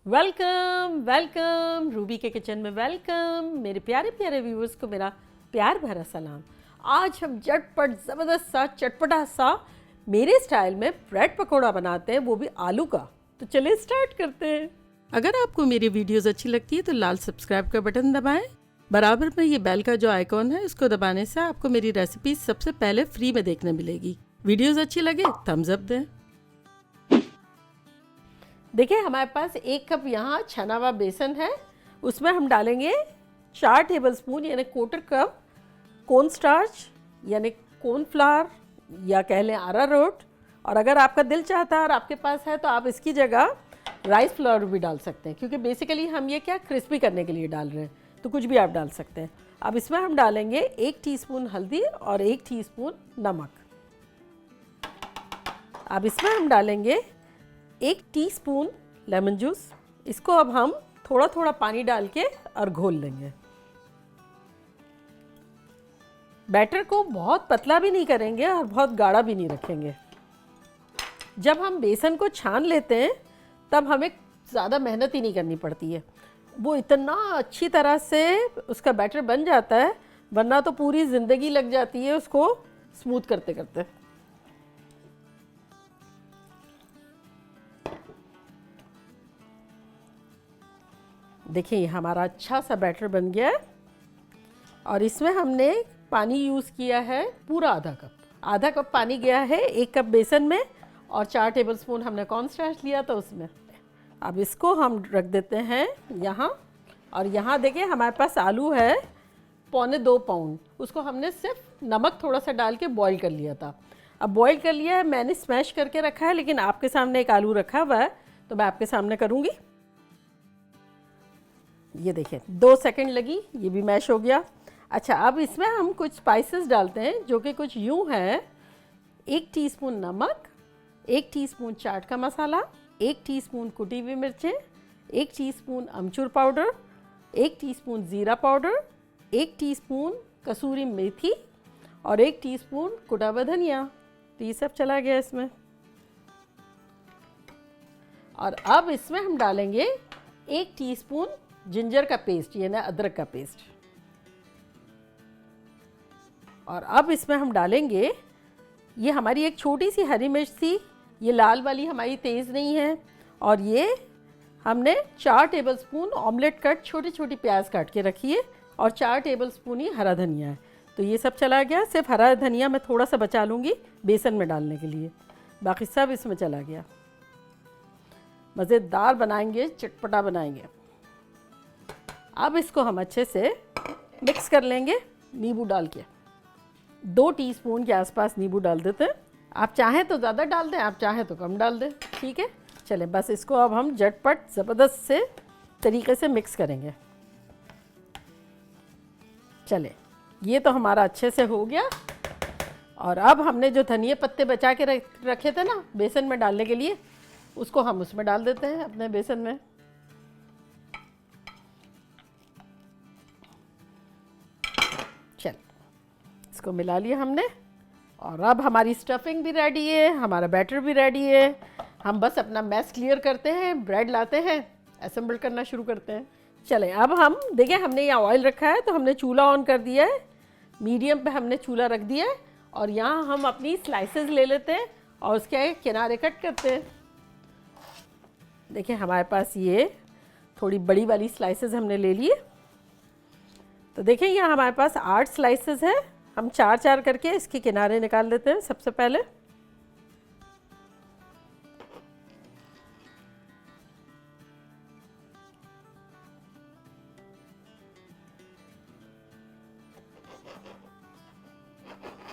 Welcome welcome Ruby के kitchen में welcome. मेरे प्यारे प्यारे व्यूअर्स को मेरा प्यार भरा सलाम। आज हम झटपट ज़बरदस्त सा चटपटा सा मेरे स्टाइल में ब्रेड पकौड़ा बनाते हैं, वो भी आलू का। तो चलिए स्टार्ट करते हैं। अगर आपको मेरी वीडियोस अच्छी लगती है तो लाल सब्सक्राइब का बटन दबाएं। बराबर में ये बेल का जो आइकॉन है उसको दबाने से आपको मेरी रेसिपी सबसे पहले फ्री में देखने मिलेगी। वीडियोस अच्छी लगे थम्स अप दें। देखिए हमारे पास 1 कप यहाँ छना हुआ बेसन है, उसमें हम डालेंगे 4 टेबलस्पून यानी 1/4 कप कॉर्न स्टार्च यानी कॉर्नफ्लावर या कह लें अरारोट। और अगर आपका दिल चाहता है और आपके पास है तो आप इसकी जगह राइस फ्लावर भी डाल सकते हैं, क्योंकि बेसिकली हम ये क्या क्रिस्पी करने के लिए डाल रहे हैं, तो कुछ भी आप डाल सकते हैं। अब इसमें हम डालेंगे 1 टीस्पून हल्दी और 1 टीस्पून नमक। अब इसमें हम डालेंगे 1 टीस्पून लेमन जूस। इसको अब हम थोड़ा थोड़ा पानी डाल के और घोल लेंगे। बैटर को बहुत पतला भी नहीं करेंगे और बहुत गाढ़ा भी नहीं रखेंगे। जब हम बेसन को छान लेते हैं तब हमें ज़्यादा मेहनत ही नहीं करनी पड़ती है, वो इतना अच्छी तरह से उसका बैटर बन जाता है, वरना तो पूरी ज़िंदगी लग जाती है उसको स्मूथ करते करते। देखिए ये हमारा अच्छा सा बैटर बन गया है और इसमें हमने पानी यूज़ किया है पूरा आधा कप पानी गया है 1 कप बेसन में, और 4 टेबलस्पून हमने कॉर्नस्टार्च लिया था उसमें। अब इसको हम रख देते हैं यहाँ। और यहाँ देखिए हमारे पास आलू है 1.25 पाउंड, उसको हमने सिर्फ नमक थोड़ा सा डाल के बॉईल कर लिया था। अब बॉईल कर लिया है, मैंने स्मैश करके रखा है, लेकिन आपके सामने एक आलू रखा हुआ है तो मैं आपके सामने करूँगी। ये देखिए 2 सेकंड लगी, ये भी मैश हो गया। अच्छा अब इसमें हम कुछ स्पाइसेस डालते हैं जो कि कुछ यूँ हैं। 1 टीस्पून नमक, 1 टीस्पून चाट का मसाला, 1 टीस्पून कुटी हुई मिर्चें, 1 टीस्पून अमचूर पाउडर, 1 टीस्पून ज़ीरा पाउडर, 1 टीस्पून कसूरी मेथी और 1 टीस्पून कुटा हुआ धनिया। तो ये सब चला गया इसमें। और अब इसमें हम डालेंगे 1 टीस्पून जिंजर का पेस्ट यानी अदरक का पेस्ट। और अब इसमें हम डालेंगे, ये हमारी एक छोटी सी हरी मिर्च थी, ये लाल वाली हमारी तेज़ नहीं है। और ये हमने 4 टेबलस्पून ऑमलेट कट छोटी छोटी प्याज काट के रखी है और 4 टेबलस्पून ही हरा धनिया है। तो ये सब चला गया। सिर्फ हरा धनिया मैं थोड़ा सा बचा लूँगी बेसन में डालने के लिए, बाकी सब इसमें चला गया। मज़ेदार बनाएंगे, चटपटा बनाएंगे। अब इसको हम अच्छे से मिक्स कर लेंगे नींबू डाल के। 2 टीस्पून के आसपास नींबू डाल देते हैं। आप चाहें तो ज़्यादा डाल दें, आप चाहें तो कम डाल दें, ठीक है। चलें बस इसको अब हम झटपट ज़बरदस्त से तरीके से मिक्स करेंगे। चलें ये तो हमारा अच्छे से हो गया। और अब हमने जो धनिया पत्ते बचा के रखे थे ना बेसन में डालने के लिए, उसको हम उसमें डाल देते हैं अपने बेसन में। इसको मिला लिया हमने और अब हमारी स्टफिंग भी रेडी है, हमारा बैटर भी रेडी है। हम बस अपना मैस क्लियर करते हैं, ब्रेड लाते हैं, असेंबल करना शुरू करते हैं। चलें अब हम देखिए हमने यहाँ ऑयल रखा है तो हमने चूल्हा ऑन कर दिया है, मीडियम पे हमने चूल्हा रख दिया है। और यहाँ हम अपनी स्लाइसेस ले लेते हैं और उसके किनारे कट करते हैं। देखिए हमारे पास ये थोड़ी बड़ी वाली स्लाइसेस हमने ले लिए। तो देखिए यहाँ हमारे पास 8 स्लाइसेस है, हम 4-4 करके इसके किनारे निकाल लेते हैं सबसे पहले।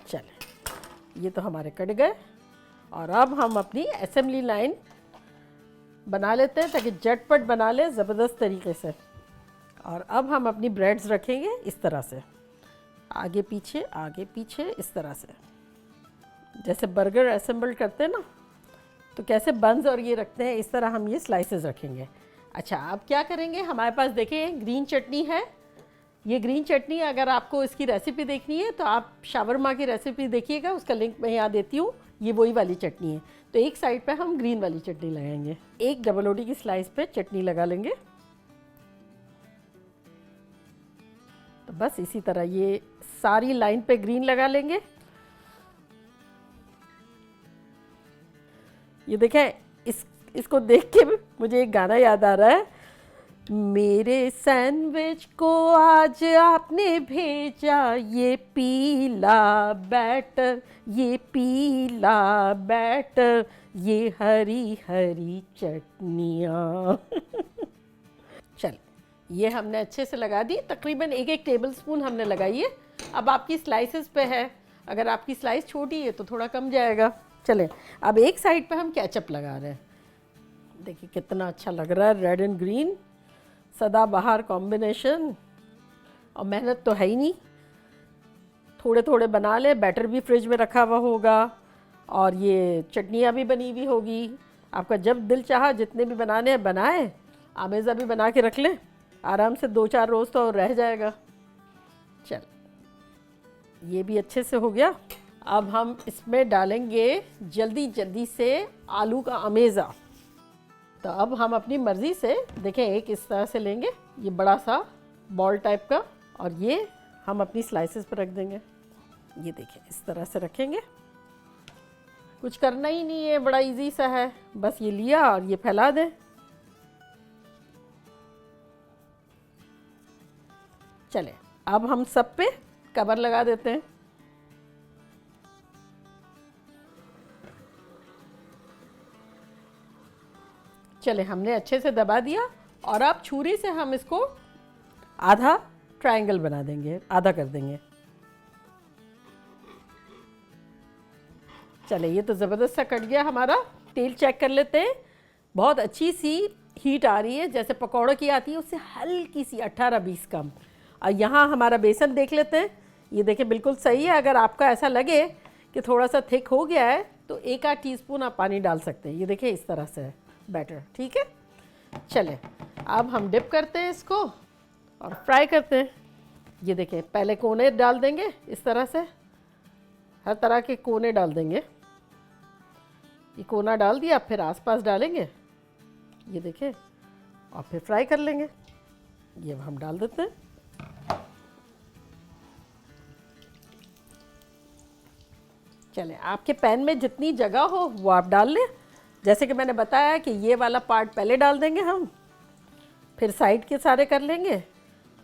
चलें ये तो हमारे कट गए और अब हम अपनी असेंबली लाइन बना लेते हैं ताकि झटपट बना लें ज़बरदस्त तरीके से। और अब हम अपनी ब्रेड्स रखेंगे इस तरह से, आगे पीछे इस तरह से, जैसे बर्गर असेंबल करते हैं ना, तो कैसे बंस और ये रखते हैं इस तरह हम ये स्लाइसेस रखेंगे। अच्छा अब क्या करेंगे, हमारे पास देखिए ग्रीन चटनी है। ये ग्रीन चटनी अगर आपको इसकी रेसिपी देखनी है तो आप शावरमा की रेसिपी देखिएगा, उसका लिंक मैं यहाँ देती हूँ ये वही वाली चटनी है। तो एक साइड पे हम ग्रीन वाली चटनी लगाएंगे। एक डबल रोटी की स्लाइस पे चटनी लगा लेंगे। तो बस इसी तरह ये सारी लाइन पे ग्रीन लगा लेंगे। ये देखें, इसको देख के मुझे एक गाना याद आ रहा है। मेरे सैंडविच को आज आपने भेजा ये पीला बैटर, ये पीला बैटर, ये हरी हरी चटनियाँ। चल, ये हमने अच्छे से लगा दी। तकरीबन 1-1 टेबलस्पून हमने लगाई है। अब आपकी स्लाइसेस पे है, अगर आपकी स्लाइस छोटी है तो थोड़ा कम जाएगा। चले, अब एक साइड पे हम केचप लगा रहे हैं। देखिए कितना अच्छा लग रहा है, रेड एंड ग्रीन, सदाबहार कॉम्बिनेशन। और मेहनत तो है ही नहीं, थोड़े थोड़े बना ले। बैटर भी फ्रिज में रखा हुआ होगा और ये चटनियाँ भी बनी हुई होगी। आपका जब दिल चाहा जितने भी बनाने हैं बनाए। आमेज़ा भी बना के रख लें, आराम से 2-4 रोज़ तो रह जाएगा। चल, ये भी अच्छे से हो गया। अब हम इसमें डालेंगे जल्दी जल्दी से आलू का अमेज़ा। तो अब हम अपनी मर्ज़ी से देखें, एक इस तरह से लेंगे, ये बड़ा सा बॉल टाइप का, और ये हम अपनी स्लाइसेस पर रख देंगे। ये देखें, इस तरह से रखेंगे। कुछ करना ही नहीं है, बड़ा इजी सा है। बस ये लिया और ये फैला दें। चले, अब हम सब पे कवर लगा देते हैं। चले, हमने अच्छे से दबा दिया और अब छुरी से हम इसको आधा ट्रायंगल बना देंगे, आधा कर देंगे। चले, ये तो ज़बरदस्त सा कट गया हमारा। तेल चेक कर लेते हैं। बहुत अच्छी सी हीट आ रही है, जैसे पकौड़ों की आती है उससे हल्की सी 18-20 कम। और यहाँ हमारा बेसन देख लेते हैं। ये देखें, बिल्कुल सही है। अगर आपका ऐसा लगे कि थोड़ा सा थिक हो गया है तो 1-8 टीस्पून आप पानी डाल सकते हैं। ये देखें, इस तरह से है बैटर, ठीक है। चले, अब हम डिप करते हैं इसको और फ्राई करते हैं। ये देखें, पहले कोने डाल देंगे इस तरह से, हर तरह के कोने डाल देंगे। ये कोना डाल दिया, फिर आसपास डालेंगे, ये देखें, और फिर फ्राई कर लेंगे। ये हम डाल देते हैं। चलें, आपके पैन में जितनी जगह हो वो आप डाल लें। जैसे कि मैंने बताया कि ये वाला पार्ट पहले डाल देंगे हम, फिर साइड के सारे कर लेंगे।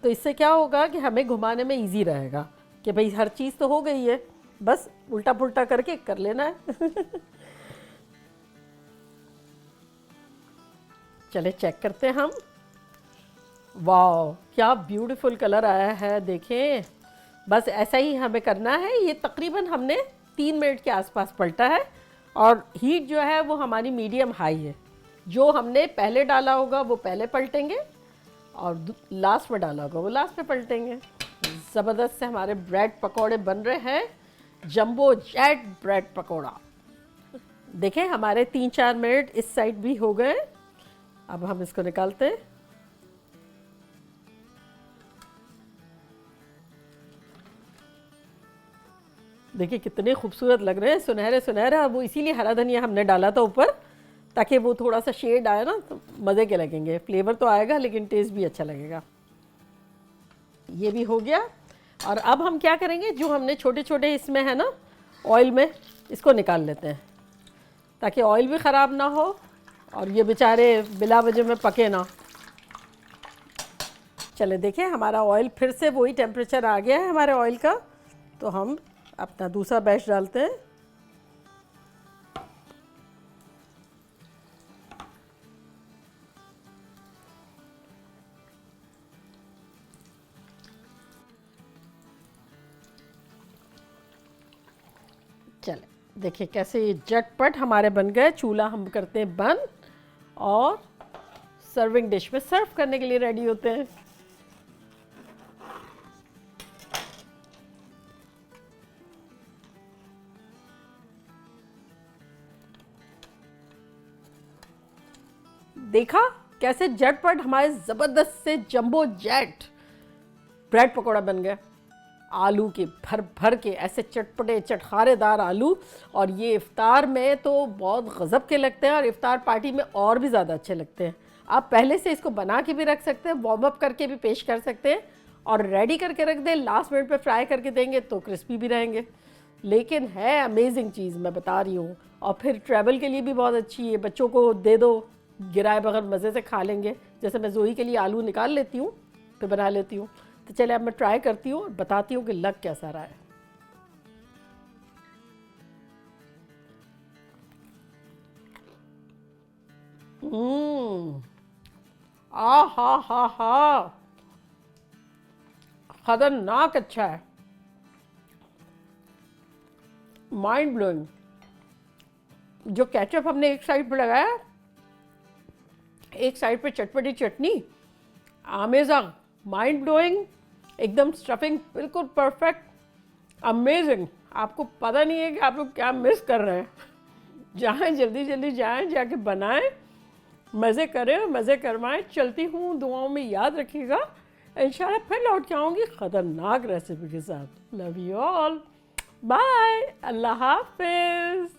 तो इससे क्या होगा कि हमें घुमाने में इजी रहेगा कि भाई हर चीज़ तो हो गई है, बस उल्टा पुल्टा करके कर लेना है। चले, चेक करते हैं हम। वाह, क्या ब्यूटीफुल कलर आया है, देखें। बस ऐसा ही हमें करना है। ये तकरीबन हमने 3 मिनट के आसपास पलटा है और हीट जो है वो हमारी मीडियम हाई है। जो हमने पहले डाला होगा वो पहले पलटेंगे और लास्ट में डाला होगा वो लास्ट में पलटेंगे। ज़बरदस्त से हमारे ब्रेड पकोड़े बन रहे हैं, जंबो जेट ब्रेड पकोड़ा। देखें, हमारे 3-4 मिनट इस साइड भी हो गए। अब हम इसको निकालते हैं। देखिए कितने खूबसूरत लग रहे हैं, सुनहरे सुनहरे। वो इसीलिए हरा धनिया हमने डाला था ऊपर, ताकि वो थोड़ा सा शेड आए ना, तो मज़े के लगेंगे। फ्लेवर तो आएगा लेकिन टेस्ट भी अच्छा लगेगा। ये भी हो गया। और अब हम क्या करेंगे, जो हमने छोटे छोटे इसमें है ना ऑयल में, इसको निकाल लेते हैं ताकि ऑयल भी ख़राब ना हो और ये बेचारे बिला वजह में पके ना। चले, देखें, हमारा ऑयल फिर से वही टेम्परेचर आ गया है हमारे ऑयल का। तो हम अपना दूसरा बैच डालते हैं। चले, देखिए कैसे ये झटपट हमारे बन गए। चूल्हा हम करते हैं बंद और सर्विंग डिश में सर्व करने के लिए रेडी होते हैं। देखा कैसे झटपट हमारे ज़बरदस्त से जंबो जेट ब्रेड पकोड़ा बन गया। आलू के भर भर के ऐसे चटपटे चटखारेदार आलू, और ये इफ़्तार में तो बहुत गज़ब के लगते हैं और इफ़्तार पार्टी में और भी ज़्यादा अच्छे लगते हैं। आप पहले से इसको बना के भी रख सकते हैं, वार्म अप करके भी पेश कर सकते हैं और रेडी करके रख दें, लास्ट मिनट पे फ्राई करके देंगे तो क्रिस्पी भी रहेंगे। लेकिन है अमेजिंग चीज़, मैं बता रही हूँ। और फिर ट्रैवल के लिए भी बहुत अच्छी है, बच्चों को दे दो, गिराए बगैर मज़े से खा लेंगे। जैसे मैं जोई के लिए आलू निकाल लेती हूँ फिर बना लेती हूँ। तो चले अब मैं ट्राई करती हूँ और बताती हूँ कि लग कैसा रहा है। आ हा, खतरनाक अच्छा है, माइंड ब्लोइंग। जो केचप हमने एक साइड पे लगाया, एक साइड पे चटपटी चटनी, आमेजा, माइंड ब्लोइंग, एकदम स्टफिंग बिल्कुल परफेक्ट, अमेजिंग। आपको पता नहीं है कि आप लोग क्या मिस कर रहे हैं। जाएं, जल्दी जल्दी जाएं, जाके बनाएं, मज़े करें, मज़े करवाएं। चलती हूँ, दुआओं में याद रखिएगा। इंशाल्लाह फिर लौट के आऊँगी ख़तरनाक रेसिपी के साथ। लव यू ऑल, बाय, अल्लाह हाफिज़।